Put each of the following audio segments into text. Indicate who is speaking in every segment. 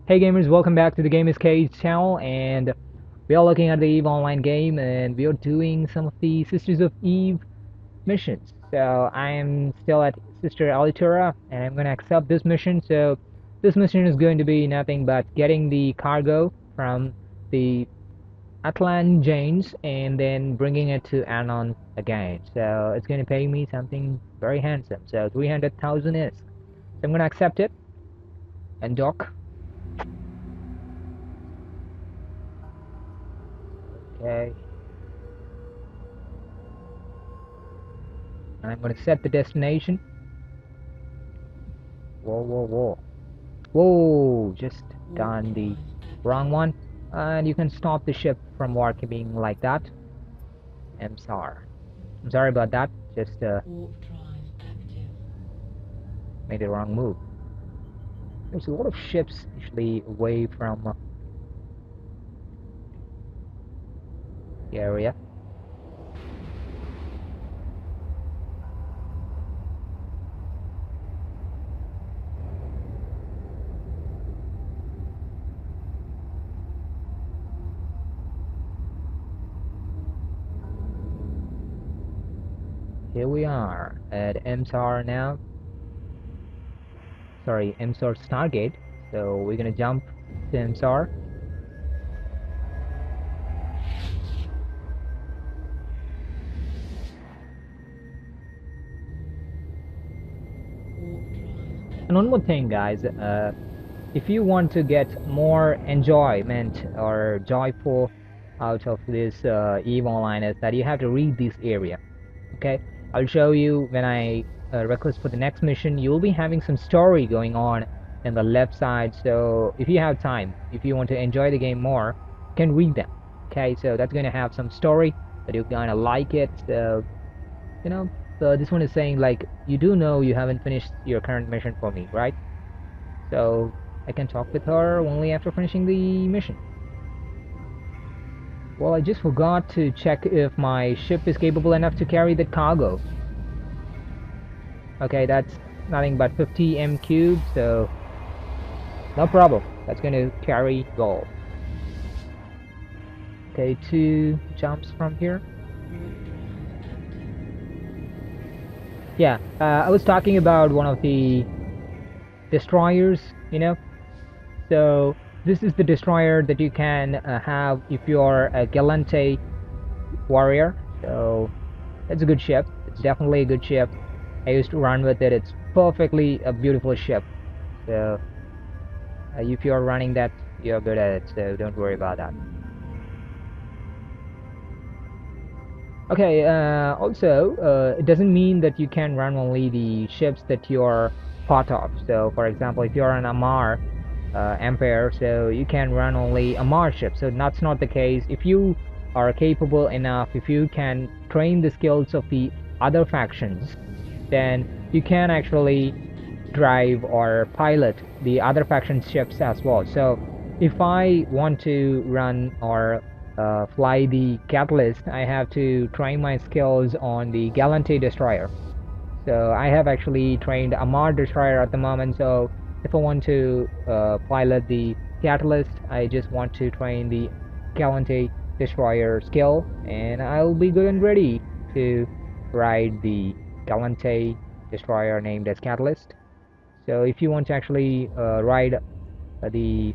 Speaker 1: Hey gamers, welcome back to the Game is Cage channel, and we are looking at the EVE Online game, and we are doing some of the Sisters of Eve missions. So I am still at Sister Alitura, and I'm going to accept this mission. So this mission is going to be nothing but getting the cargo from the Atlan Janes and then bringing it to Arnon again. So it's going to pay me something very handsome. So 300,000 is. So I'm going to accept it and dock. Okay. And I'm going to set the destination. Whoa, whoa, whoa. Whoa, just done the wrong one. And you can stop the ship from warping like that. I'm sorry about that. Just made the wrong move. There's a lot of ships usually away from the area. Here we are at MSAR now. Sorry, MSAR Stargate. So we're gonna jump to MSAR. And one more thing, guys. If you want to get more enjoyment or joyful out of this EVE Online, is that you have to read this area. Okay, I'll show you when I request for the next mission. You'll be having some story going on in the left side. So if you have time, if you want to enjoy the game more, you can read them. Okay, so that's going to have some story that you're gonna like it. So you know, so this one is saying like, you do know you haven't finished your current mission for me, right? So I can talk with her only after finishing the mission. Well, I just forgot to check if my ship is capable enough to carry that cargo. Okay, that's nothing but 50 m cubed, so no problem. That's going to carry gold. Okay, 2 jumps from here. Yeah, I was talking about one of the destroyers, you know. So this is the destroyer that you can have if you're a Galante warrior. So it's a good ship. It's definitely a good ship. I used to run with it. It's perfectly a beautiful ship. So if you're running that, you're good at it. So don't worry about that. Okay, also, it doesn't mean that you can run only the ships that you're part of. So, for example, if you're an Amar Empire, so you can run only Amar ships. So that's not the case. If you are capable enough, if you can train the skills of the other factions, then you can actually drive or pilot the other faction's ships as well. So if I want to run or fly the Catalyst, I have to train my skills on the Galante destroyer. So I have actually trained Amar destroyer at the moment. So if I want to pilot the Catalyst, I just want to train the Galante destroyer skill, and I'll be good and ready to ride the Galante destroyer named as Catalyst. So if you want to actually ride the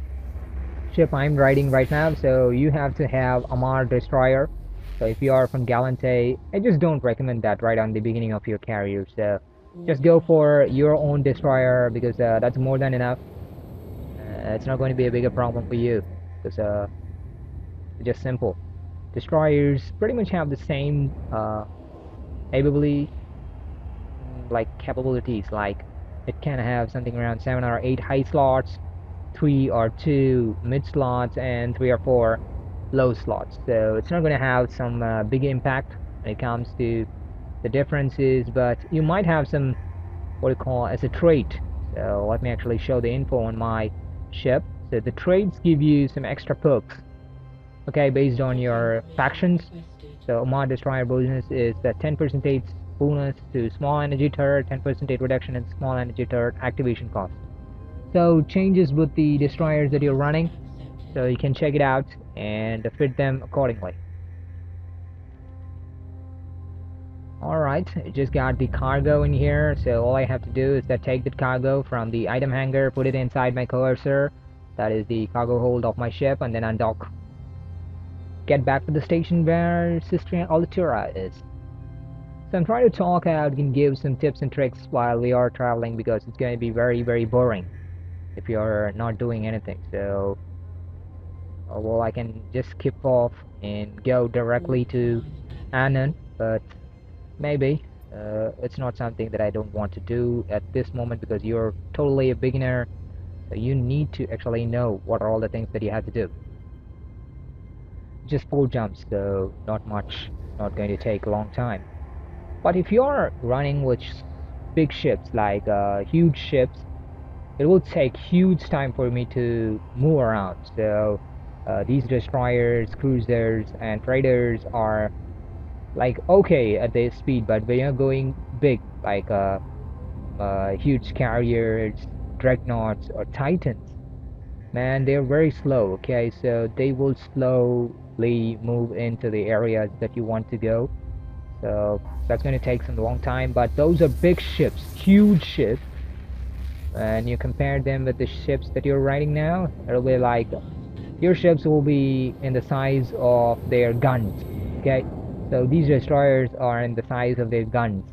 Speaker 1: ship I'm riding right now, so you have to have Amar destroyer. So if you are from Galante, I just don't recommend that right on the beginning of your career. So just go for your own destroyer, because that's more than enough. It's not going to be a bigger problem for you, because it's just simple. Destroyers pretty much have the same ability, capabilities. Like it can have something around 7 or 8 high slots, 3 or 2 mid slots, and 3 or 4 low slots. So it's not going to have some big impact when it comes to the differences, but you might have some what you call as a trait. So let me actually show the info on my ship. So the traits give you some extra perks, okay, based on your factions. So Amar destroyer bonus is the 10% bonus to small energy turret, 10% reduction in small energy turret activation cost. So changes with the destroyers that you're running, so you can check it out and fit them accordingly. Alright, I just got the cargo in here, so all I have to do is that take the cargo from the item hanger, put it inside my courser, that is the cargo hold of my ship, and then undock. Get back to the station where Sister Alitura is. So I'm trying to talk out and give some tips and tricks while we are traveling because it's going to be very, very boring if you're not doing anything. So, well, I can just skip off and go directly to Arnon, but maybe it's not something that I don't want to do at this moment because you're totally a beginner. So you need to actually know what are all the things that you have to do. Just 4 jumps, so not much, not going to take a long time. But if you're running with big ships, like huge ships, it will take huge time for me to move around. So these destroyers, cruisers, and freighters are like okay at their speed, but when you're going big, like huge carriers, dreadnoughts, or titans, man, they're very slow. Okay, so they will slowly move into the areas that you want to go. So that's going to take some long time, but those are big ships, huge ships, and you compare them with the ships that you're riding now, it'll be like your ships will be in the size of their guns. Okay, so these destroyers are in the size of their guns.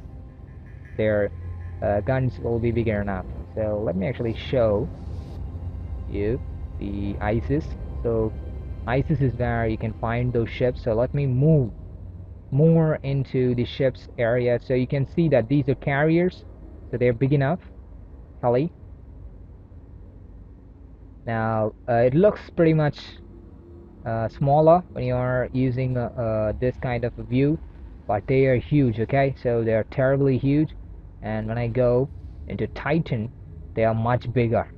Speaker 1: Their guns will be bigger enough. So let me actually show you the ISIS. So ISIS is where you can find those ships. So let me move more into the ships area so you can see that these are carriers, so they're big enough. Heli. Now it looks pretty much smaller when you're using this kind of a view, but they are huge. Okay, so they're terribly huge, and when I go into Titan, they are much bigger.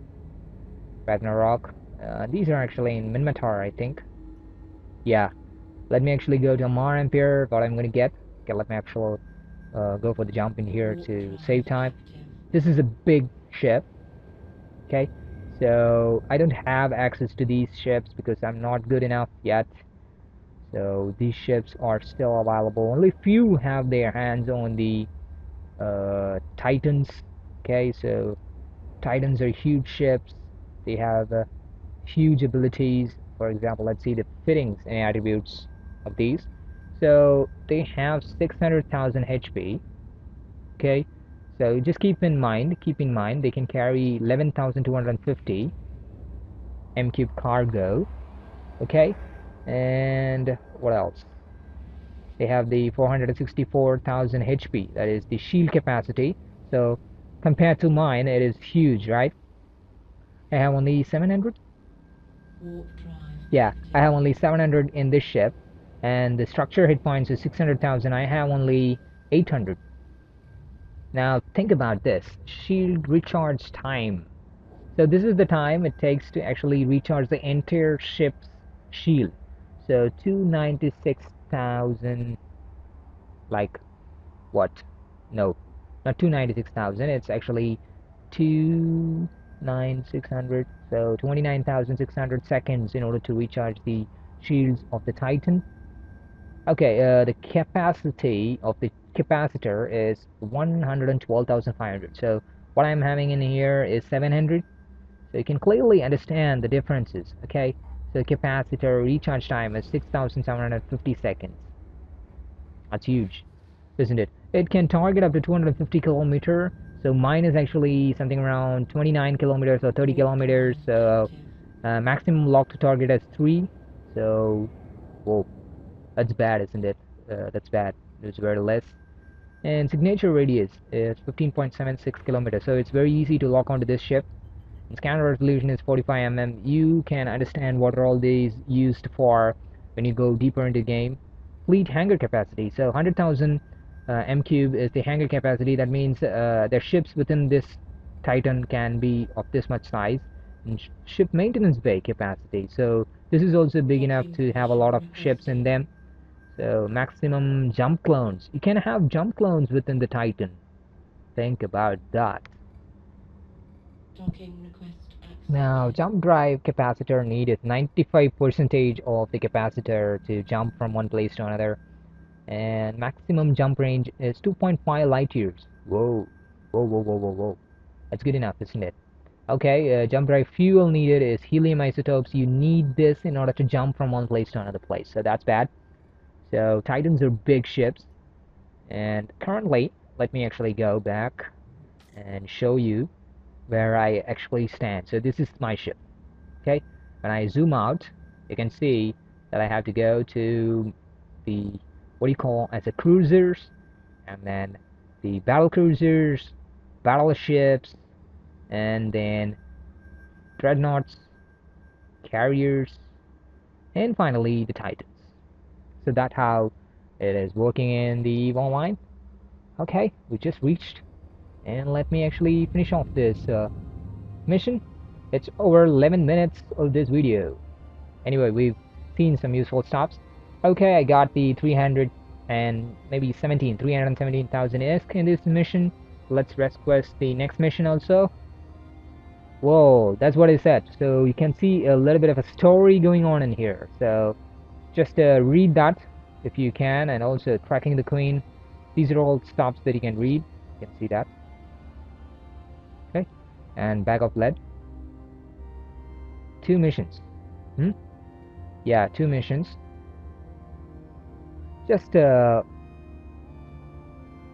Speaker 1: Ragnarok, these are actually in Minmatar, I think. Yeah, let me actually go to Amar Empire, what I'm gonna get. Okay, let me actually go for the jump in here to save time. This is a big ship. Okay, so I don't have access to these ships because I'm not good enough yet. So these ships are still available. Only few have their hands on the Titans. Okay, so Titans are huge ships. They have huge abilities. For example, let's see the fittings and attributes of these. So they have 600,000 HP. Okay, so just keep in mind, they can carry 11,250 M cube cargo. Okay, and what else? They have the 464,000 HP, that is the shield capacity. So compared to mine, it is huge, right? I have only 700. Yeah, I have only 700 in this ship, and the structure hit points is 600,000. I have only 800. Now think about this: shield recharge time. So this is the time it takes to actually recharge the entire ship's shield. So 296,000, like what? No, not 296,000. It's actually 29600. So 29,600 seconds in order to recharge the shields of the Titan. Okay, the capacity of the capacitor is 112,500. So what I'm having in here is 700. So you can clearly understand the differences. Okay, so capacitor recharge time is 6,750 seconds. That's huge, isn't it? It can target up to 250 kilometer. So mine is actually something around 29 kilometers or 30 kilometers. So maximum lock to target is 3. So, whoa, that's bad, isn't it? That's bad. It's very less. And signature radius is 15.76 kilometers. So it's very easy to lock onto this ship. And scanner resolution is 45 mm. You can understand what are all these used for when you go deeper into the game. Fleet hangar capacity. So 100,000 M cube is the hangar capacity. That means their ships within this Titan can be of this much size. And ship maintenance bay capacity. So this is also big enough to have a lot of ships in them. So maximum jump clones. You can have jump clones within the Titan. Think about that.
Speaker 2: Docking request
Speaker 1: Now, jump drive capacitor needed 95% of the capacitor to jump from one place to another, and maximum jump range is 2.5 light years. Whoa, whoa, whoa, whoa, whoa, whoa. That's good enough, isn't it? Okay, jump drive fuel needed is helium isotopes. You need this in order to jump from one place to another place, so that's bad. So Titans are big ships, and currently, let me actually go back and show you where I actually stand. So this is my ship. Okay, when I zoom out, you can see that I have to go to the what do you call as a cruisers, and then the battle cruisers, battleships, and then dreadnoughts, carriers, and finally the Titans. So that's how it is working in the EVE Online. Okay, we just reached, and let me actually finish off this mission. It's over 11 minutes of this video. Anyway, we've seen some useful stops. Okay, I got the 300 and maybe 317,000 ISK in this mission. Let's request the next mission also. Whoa, that's what I said. So you can see a little bit of a story going on in here. So just read that if you can, and also tracking the queen. These are all stops that you can read. You can see that. Okay, and bag of lead. 2 missions. Yeah, 2 missions. Just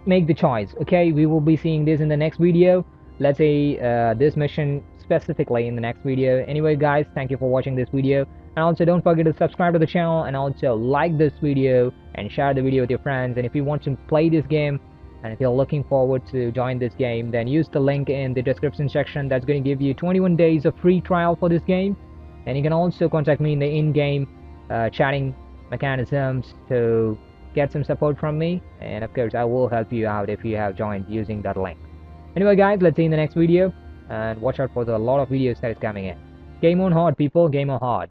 Speaker 1: make the choice. Okay, we will be seeing this in the next video. Let's say this mission specifically in the next video. Anyway guys, thank you for watching this video, and also don't forget to subscribe to the channel, and also like this video and share the video with your friends. And if you want to play this game, and if you're looking forward to join this game, then use the link in the description section. That's going to give you 21 days of free trial for this game. And you can also contact me in the in-game chatting mechanisms to get some support from me, and of course I will help you out if you have joined using that link. Anyway guys, let's see in the next video, and watch out for the lot of videos that is coming in. Game on hard people, game on hard.